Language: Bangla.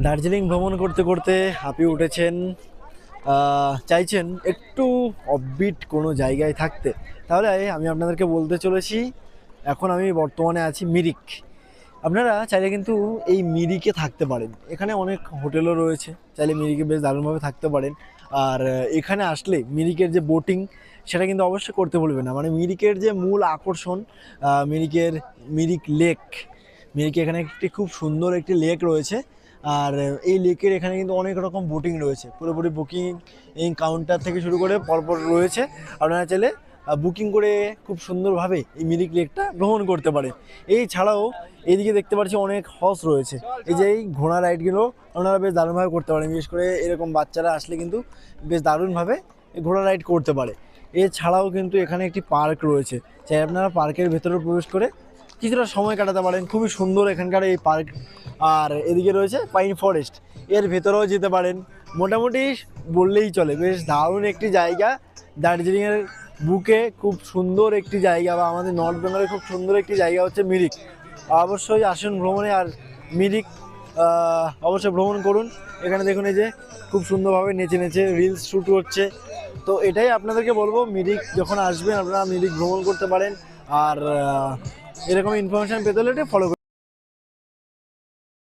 দার্জিলিং ভ্রমণ করতে করতে হাঁপিয়ে উঠেছেন, চাইছেন একটু অফবিট কোনো জায়গায় থাকতে। তাহলে আমি আপনাদেরকে বলতে চলেছি, এখন আমি বর্তমানে আছি মিরিক। আপনারা চাইলে কিন্তু এই মিরিকে থাকতে পারেন, এখানে অনেক হোটেলও রয়েছে, চাইলে মিরিকে বেশ দারুণভাবে থাকতে পারেন। আর এখানে আসলে মিরিকের যে বোটিং সেটা কিন্তু অবশ্যই করতে ভুলবেন না। মানে মিরিকের যে মূল আকর্ষণ, মিরিকের মিরিক লেক, মিরিকে এখানে একটি খুব সুন্দর একটি লেক রয়েছে। আর এই লেকের এখানে কিন্তু অনেক রকম বোটিং রয়েছে, পুরোপুরি বুকিং এই কাউন্টার থেকে শুরু করে পরপর রয়েছে। আপনারা চাইলে বুকিং করে খুব সুন্দরভাবে এই মিরিক লেকটা ভ্রমণ করতে পারে। এই ছাড়াও এইদিকে দেখতে পাচ্ছি অনেক হর্স রয়েছে, এই যে এই ঘোড়া রাইডগুলো আপনারা বেশ দারুণভাবে করতে পারেন। বিশেষ করে এরকম বাচ্চারা আসলে কিন্তু বেশ দারুণভাবে এই ঘোড়া রাইড করতে পারে। এছাড়াও কিন্তু এখানে একটি পার্ক রয়েছে, চাই আপনারা পার্কের ভেতরে প্রবেশ করে কিছুটা সময় কাটাতে পারেন। খুবই সুন্দর এখানকার এই পার্ক। আর এদিকে রয়েছে পাইন ফরেস্ট, এর ভেতরেও যেতে পারেন। মোটামুটি বললেই চলে বেশ দারুণ একটি জায়গা। দার্জিলিংয়ের বুকে খুব সুন্দর একটি জায়গা, বা আমাদের নর্থ বেঙ্গলের খুব সুন্দর একটি জায়গা হচ্ছে মিরিক। অবশ্যই আসুন ভ্রমণে, আর মিরিক অবশ্যই ভ্রমণ করুন। এখানে দেখুন এই যে খুব সুন্দরভাবে নেচে নেচে রিলস শ্যুট হচ্ছে। তো এটাই আপনাদেরকে বলবো, মিরিক যখন আসবেন আপনারা মিরিক ভ্রমণ করতে পারেন। আর এরকম ইনফরমেশান পেতে হলে ফলো